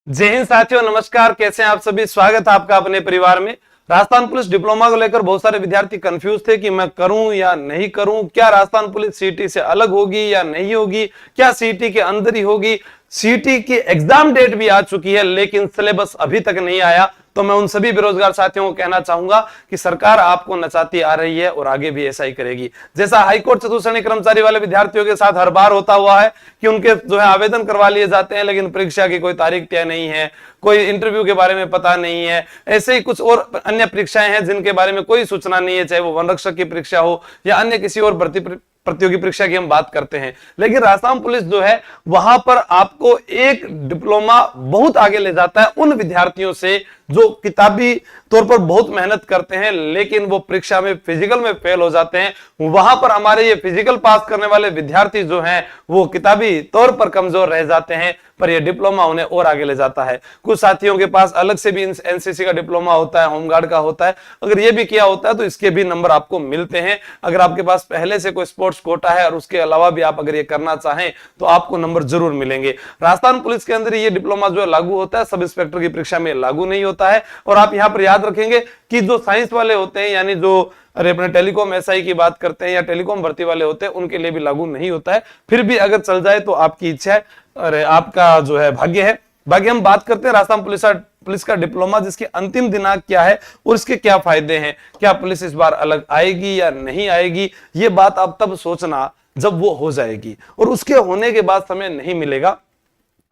जय हिंद साथियों, नमस्कार। कैसे हैं आप सभी? स्वागत है आपका अपने परिवार में। राजस्थान पुलिस डिप्लोमा को लेकर बहुत सारे विद्यार्थी कंफ्यूज थे कि मैं करूं या नहीं करूं। क्या राजस्थान पुलिस सीईटी से अलग होगी या नहीं होगी? क्या सीईटी के अंदर ही होगी? सीईटी की एग्जाम डेट भी आ चुकी है लेकिन सिलेबस अभी तक नहीं आया। तो मैं उन सभी बेरोजगार साथियों को कहना चाहूंगा कि सरकार आपको नचाती आ रही है और आगे भी ऐसा ही करेगी। जैसा हाईकोर्ट चतुश्रेणी कर्मचारी वाले विद्यार्थियों के साथ हर बार होता हुआ है कि उनके जो है आवेदन करवा लिए जाते हैं लेकिन परीक्षा की कोई तारीख तय नहीं है, कोई इंटरव्यू के बारे में पता नहीं है। ऐसे ही कुछ और अन्य परीक्षाएं हैं जिनके बारे में कोई सूचना नहीं है, चाहे वो वन रक्षक की परीक्षा हो या अन्य किसी और भर्ती प्रतियोगी परीक्षा की हम बात करते हैं। लेकिन राजस्थान पुलिस जो है वहां पर आपको एक डिप्लोमा बहुत आगे ले जाता है उन विद्यार्थियों से जो किताबी तौर पर बहुत मेहनत करते हैं लेकिन वो परीक्षा में फिजिकल में फेल हो जाते हैं। वहां पर हमारे ये फिजिकल पास करने वाले विद्यार्थी जो हैं वो किताबी तौर पर कमजोर रह जाते हैं, पर ये डिप्लोमा उन्हें और आगे ले जाता है। कुछ साथियों के पास अलग से भी एनसीसी का डिप्लोमा होता है, होमगार्ड का होता है। अगर ये भी किया होता है तो इसके भी नंबर आपको मिलते हैं। अगर आपके पास पहले से कोई स्पोर्ट्स कोटा है और उसके अलावा भी आप अगर ये करना चाहें तो आपको नंबर जरूर मिलेंगे। राजस्थान पुलिस के अंदर ये डिप्लोमा जो है लागू होता है, सब इंस्पेक्टर की परीक्षा में लागू नहीं होता है। और आप यहां पर याद रखेंगे कि जो साइंस वाले होते हैं, यानी जो अपने टेलीकॉम एसआई की बात करते हैं या टेलीकॉम भर्ती वाले होते हैं, उनके लिए भी लागू नहीं होता है। फिर भी अगर चल जाए तो आपकी इच्छा है, अरे आपका जो है भाग्य है। बाकी हम बात करते हैं राजस्थान पुलिस का डिप्लोमा जिसकी अंतिम दिनांक क्या है और इसके क्या फायदे हैं। क्या पुलिस इस बार अलग आएगी या नहीं आएगी, ये बात आप तब सोचना जब वो हो जाएगी, और उसके होने के बाद समय नहीं मिलेगा।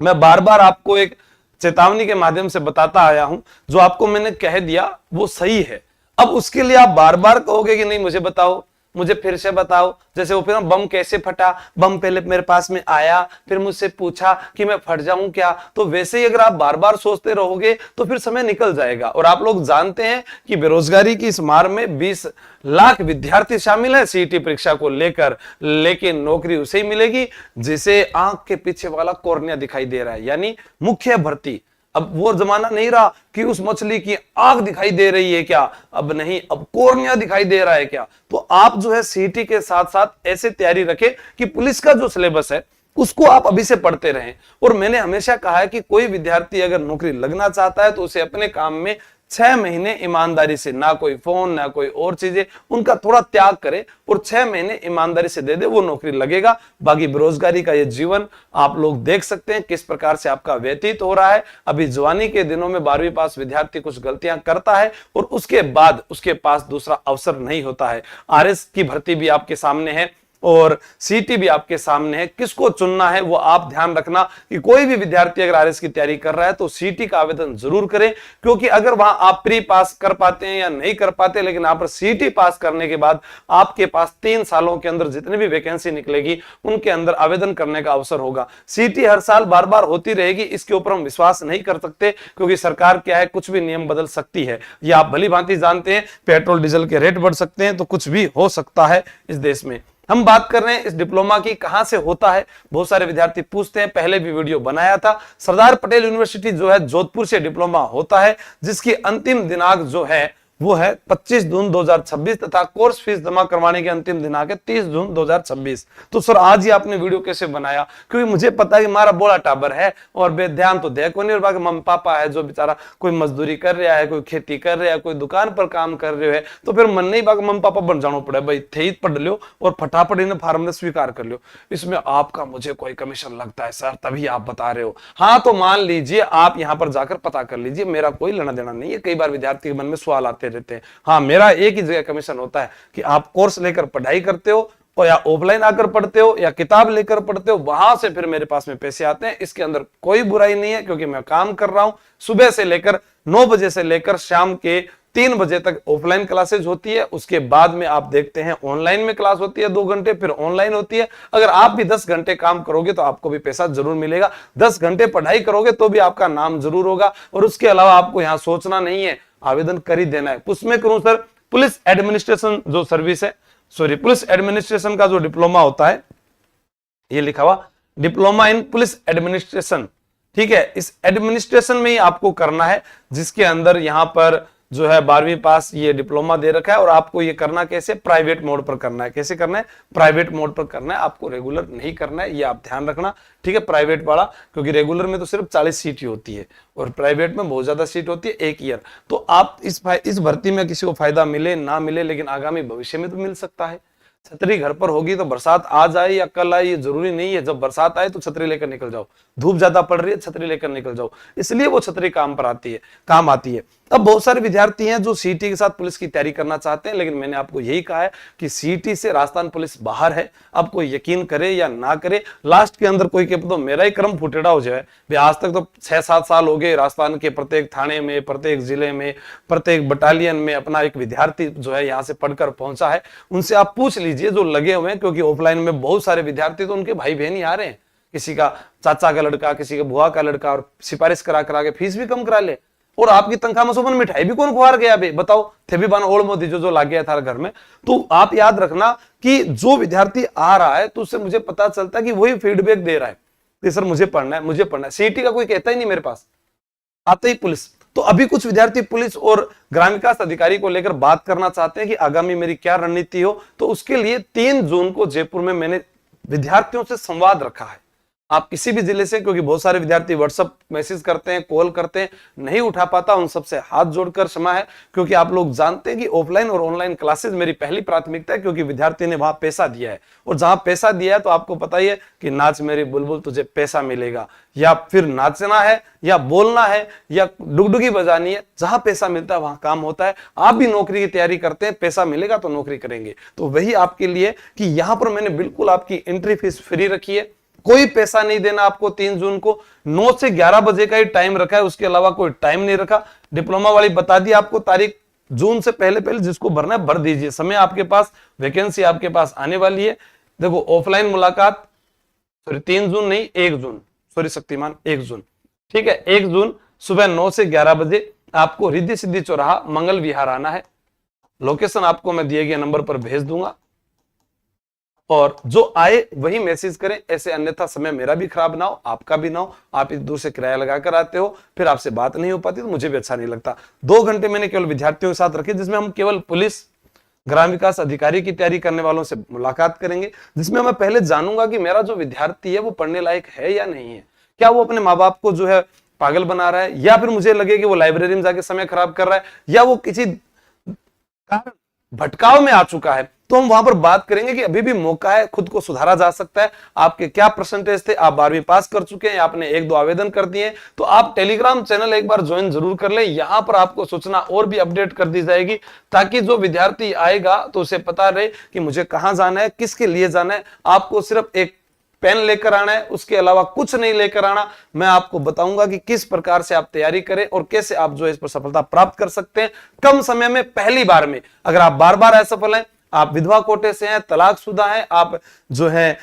मैं बार बार आपको एक चेतावनी के माध्यम से बताता आया हूं, जो आपको मैंने कह दिया वो सही है। अब उसके लिए आप बार बार कहोगे कि नहीं मुझे बताओ, मुझे फिर से बताओ। जैसे वो फिर बम कैसे फटा, बम पहले मेरे पास में आया फिर मुझसे पूछा कि मैं फट जाऊं क्या। तो वैसे ही अगर आप बार बार सोचते रहोगे तो फिर समय निकल जाएगा। और आप लोग जानते हैं कि बेरोजगारी की इस मार में 20 लाख विद्यार्थी शामिल है सीईटी परीक्षा को लेकर, लेकिन नौकरी उसे ही मिलेगी जिसे आंख के पीछे वाला कॉर्निया दिखाई दे रहा है, यानी मुख्य भर्ती। अब वो जमाना नहीं रहा कि उस मछली की आंख दिखाई दे रही है क्या, अब नहीं, अब कॉर्निया दिखाई दे रहा है क्या। तो आप जो है सीईटी के साथ साथ ऐसे तैयारी रखें कि पुलिस का जो सिलेबस है उसको आप अभी से पढ़ते रहें। और मैंने हमेशा कहा है कि कोई विद्यार्थी अगर नौकरी लगना चाहता है तो उसे अपने काम में 6 महीने ईमानदारी से, ना कोई फोन ना कोई और चीजें, उनका थोड़ा त्याग करे और 6 महीने ईमानदारी से दे दे, वो नौकरी लगेगा। बाकी बेरोजगारी का ये जीवन आप लोग देख सकते हैं किस प्रकार से आपका व्यतीत हो रहा है। अभी जवानी के दिनों में 12वीं पास विद्यार्थी कुछ गलतियां करता है और उसके बाद उसके पास दूसरा अवसर नहीं होता है। आरएस की भर्ती भी आपके सामने है और सीईटी भी आपके सामने है। किसको चुनना है वो आप ध्यान रखना कि कोई भी विद्यार्थी अगर आरएस की तैयारी कर रहा है तो सीईटी का आवेदन जरूर करें, क्योंकि अगर वहां आप प्री पास कर पाते हैं या नहीं कर पाते, लेकिन आप सीईटी पास करने के बाद आपके पास 3 सालों के अंदर जितनी भी वैकेंसी निकलेगी उनके अंदर आवेदन करने का अवसर होगा। सीईटी हर साल बार बार होती रहेगी, इसके ऊपर हम विश्वास नहीं कर सकते क्योंकि सरकार क्या है, कुछ भी नियम बदल सकती है। ये आप भली भांति जानते हैं, पेट्रोल डीजल के रेट बढ़ सकते हैं, तो कुछ भी हो सकता है इस देश में। हम बात कर रहे हैं इस डिप्लोमा की कहां से होता है। बहुत सारे विद्यार्थी पूछते हैं, पहले भी वीडियो बनाया था। सरदार पटेल यूनिवर्सिटी जो है जोधपुर से डिप्लोमा होता है, जिसकी अंतिम दिनांक जो है वो है 25 जून 2026 तथा कोर्स फीस जमा करवाने की अंतिम दिनांक है 30 जून 2026। तो सर आज ही आपने वीडियो कैसे बनाया? क्योंकि मुझे पता है कि हमारा बोला टाबर है और बेध्यान तो दे को नहीं, और बाकी मम्मी पापा है जो बेचारा कोई मजदूरी कर रहा है, कोई खेती कर रहा है, कोई दुकान पर काम कर रहे है, तो फिर मन नहीं बाकी मम्मी पापा बन जाना पड़े, भाई थे पढ़ लो और फटाफट इन्हें फार्म में स्वीकार कर लो। इसमें आपका मुझे कोई कमीशन लगता है सर, तभी आप बता रहे हो। हाँ तो मान लीजिए आप यहां पर जाकर पता कर लीजिए, मेरा कोई लेना देना नहीं है। कई बार विद्यार्थी के मन में सवाल आते रहते हैं। हाँ मेरा एक ही जगह कमीशन होता है कि आप कोर्स लेकर पढ़ाई करते हो और या ऑफलाइन आकर पढ़ते हो या किताब लेकर पढ़ते हो, वहां से फिर मेरे पास में पैसे आते हैं। इसके अंदर कोई बुराई नहीं है क्योंकि मैं काम कर रहा हूं। सुबह से लेकर 9 बजे से लेकर शाम के 3 बजे तक ऑफलाइन क्लासेज होती है, उसके बाद में आप देखते हैं ऑनलाइन में क्लास होती है 2 घंटे, फिर ऑनलाइन होती है। अगर आप भी 10 घंटे काम करोगे तो आपको भी पैसा जरूर मिलेगा। 10 घंटे पढ़ाई करोगे तो भी आपका नाम जरूर होगा। और उसके अलावा आपको यहाँ सोचना नहीं है, आवेदन कर ही देना है। उसमें करूं सर, पुलिस एडमिनिस्ट्रेशन जो सर्विस है, सॉरी पुलिस एडमिनिस्ट्रेशन का जो डिप्लोमा होता है, ये लिखा हुआ डिप्लोमा इन पुलिस एडमिनिस्ट्रेशन, ठीक है। इस एडमिनिस्ट्रेशन में ही आपको करना है, जिसके अंदर यहां पर जो है 12वीं पास ये डिप्लोमा दे रखा है, और आपको ये करना कैसे, प्राइवेट मोड पर करना है। कैसे करना है, प्राइवेट मोड पर करना है, आपको रेगुलर नहीं करना है, ये आप ध्यान रखना, ठीक है। प्राइवेट वाला, क्योंकि रेगुलर में तो सिर्फ 40 सीट ही होती है और प्राइवेट में बहुत ज्यादा सीट होती है, 1 ईयर। तो आप इस भर्ती में किसी को फायदा मिले ना मिले, लेकिन आगामी भविष्य में तो मिल सकता है। छतरी घर पर होगी तो बरसात आज आए या कल आए ये जरूरी नहीं है। जब बरसात आए तो छतरी लेकर निकल जाओ, धूप ज्यादा पड़ रही है छतरी लेकर निकल जाओ, इसलिए वो छतरी काम आती है। अब बहुत सारे विद्यार्थी हैं जो सीईटी के साथ पुलिस की तैयारी करना चाहते हैं, लेकिन मैंने आपको यही कहा है कि सीईटी से राजस्थान पुलिस बाहर है। अब कोई यकीन करे या ना करे, लास्ट के अंदर कोई के तो मेरा ही क्रम फुटेड़ा हो जाए। आज तक तो 6-7 साल हो गए, राजस्थान के प्रत्येक थाने में, प्रत्येक जिले में, प्रत्येक बटालियन में अपना एक विद्यार्थी जो है यहाँ से पढ़कर पहुंचा है। उनसे आप पूछ लीजिए जो लगे हुए हैं, क्योंकि ऑफलाइन में बहुत सारे विद्यार्थी तो उनके भाई बहन ही आ रहे हैं, किसी का चाचा का लड़का, किसी का बुआ का लड़का, और सिफारिश करा करा के फीस भी कम करा ले। और आपकी तनख्वाह में सुबह मिठाई भी कौन खुआर गया बे, बताओ, थे भी बन ओल्ड मोदी जो लाग गया था घर में। तो आप याद रखना कि जो विद्यार्थी आ रहा है तो उससे मुझे पता चलता है कि वही फीडबैक दे रहा है कि सर मुझे पढ़ना है, मुझे पढ़ना है। सीईटी का कोई कहता ही नहीं मेरे पास, आते ही पुलिस। तो अभी कुछ विद्यार्थी पुलिस और ग्राम विकास अधिकारी को लेकर बात करना चाहते हैं कि आगामी मेरी क्या रणनीति हो। तो उसके लिए 3 जून को जयपुर में मैंने विद्यार्थियों से संवाद रखा है। आप किसी भी जिले से, क्योंकि बहुत सारे विद्यार्थी व्हाट्सएप मैसेज करते हैं, कॉल करते हैं, नहीं उठा पाता, उन सबसे हाथ जोड़कर क्षमा है। क्योंकि आप लोग जानते हैं कि ऑफलाइन और ऑनलाइन क्लासेस मेरी पहली प्राथमिकता है, क्योंकि विद्यार्थी ने वहां पैसा दिया है, और जहां पैसा दिया है तो आपको पता ही है कि नाच मेरी बुलबुल तुझे पैसा मिलेगा, या फिर नाचना है या बोलना है या डुगडुगी बजानी है, जहां पैसा मिलता है वहां काम होता है। आप भी नौकरी की तैयारी करते हैं, पैसा मिलेगा तो नौकरी करेंगे। तो वही आपके लिए कि यहां पर मैंने बिल्कुल आपकी एंट्री फीस फ्री रखी है, कोई पैसा नहीं देना आपको। 3 जून को 9 से 11 बजे का ही टाइम रखा है, उसके अलावा कोई टाइम नहीं रखा। डिप्लोमा वाली बता दी आपको तारीख, जून से पहले पहले जिसको भरना है भर दीजिए, समय आपके पास, वैकेंसी आपके पास आने वाली है। देखो ऑफलाइन मुलाकात 3 जून नहीं 1 जून, सॉरी शक्तिमान, 1 जून, ठीक है। 1 जून सुबह 9 से 11 बजे आपको रिद्धि सिद्धि चौराहा मंगल विहार आना है। लोकेशन आपको मैं दिए गए नंबर पर भेज दूंगा, और जो आए वही मैसेज करें, ऐसे अन्यथा समय मेरा भी खराब ना हो, आपका भी ना हो। आप इतनी दूर से किराया लगाकर आते हो, फिर आपसे बात नहीं हो पाती तो मुझे भी अच्छा नहीं लगता। 2 घंटे मैंने केवल विद्यार्थियों के साथ रखे, जिसमें हम केवल पुलिस, ग्राम विकास अधिकारी की तैयारी करने वालों से मुलाकात करेंगे, जिसमें मैं पहले जानूंगा कि मेरा जो विद्यार्थी है वो पढ़ने लायक है या नहीं है। क्या वो अपने माँ बाप को जो है पागल बना रहा है, या फिर मुझे लगे कि वो लाइब्रेरी में जाके समय खराब कर रहा है, या वो किसी कारण भटकाव में आ चुका है। तो हम वहां पर बात करेंगे कि अभी भी मौका है, खुद को सुधारा जा सकता है। आपके क्या परसेंटेज थे, आप 12वीं पास कर चुके हैं, आपने 1-2 आवेदन कर दिए, तो आप टेलीग्राम चैनल एक बार ज्वाइन जरूर कर लें। यहां पर आपको सूचना और भी अपडेट कर दी जाएगी, ताकि जो विद्यार्थी आएगा तो उसे पता रहे कि मुझे कहां जाना है, किसके लिए जाना है। आपको सिर्फ एक पेन लेकर आना है, उसके अलावा कुछ नहीं लेकर आना। मैं आपको बताऊंगा कि किस प्रकार से आप तैयारी करें और कैसे आप जो है इस पर सफलता प्राप्त कर सकते हैं कम समय में, पहली बार में। अगर आप बार-बार असफल हैं, आप विधवा कोटे से हैं, तलाकशुदा हैं, आप जो है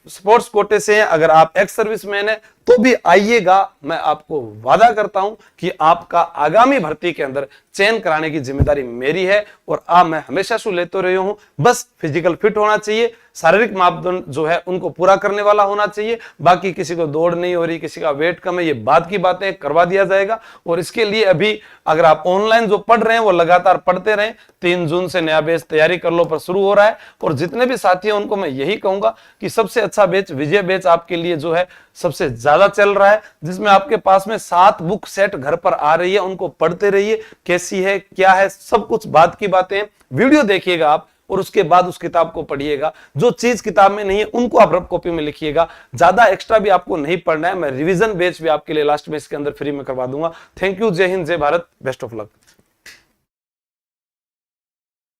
स्पोर्ट्स कोटे से हैं, अगर आप एक्स सर्विसमैन हैं, तो भी आइएगा। मैं आपको वादा करता हूं कि आपका आगामी भर्ती के अंदर चयन कराने की जिम्मेदारी मेरी है। और मैं हमेशा से लेते रही हूं, बस फिजिकल फिट होना चाहिए, शारीरिक मापदंड जो है उनको पूरा करने वाला होना चाहिए। बाकी किसी को दौड़ नहीं हो रही, किसी का वेट कम है, ये बात की बातें करवा दिया जाएगा। और इसके लिए अभी अगर आप ऑनलाइन जो पढ़ रहे हैं वो लगातार पढ़ते रहें। 3 जून से नया बैच तैयारी कर लो पर शुरू हो रहा है, और जितने भी साथी हैं उनको मैं यही कहूंगा कि सबसे अच्छा बैच विजय बैच आपके लिए जो है सबसे ज्यादा चल रहा है, जिसमें आपके पास में 7 बुक सेट घर पर आ रही है, उनको पढ़ते रहिए, कैसी है क्या है सब कुछ बात की बातें। वीडियो देखिएगा आप, और उसके बाद उस किताब को पढ़िएगा। जो चीज किताब में नहीं है उनको आप रफ कॉपी में लिखिएगा। ज्यादा एक्स्ट्रा भी आपको नहीं पढ़ना है। मैं रिवीजन बैच भी आपके लिए लास्ट में इसके अंदर फ्री में करवा दूंगा। थैंक यू, जय हिंद, जय भारत, बेस्ट ऑफ लक।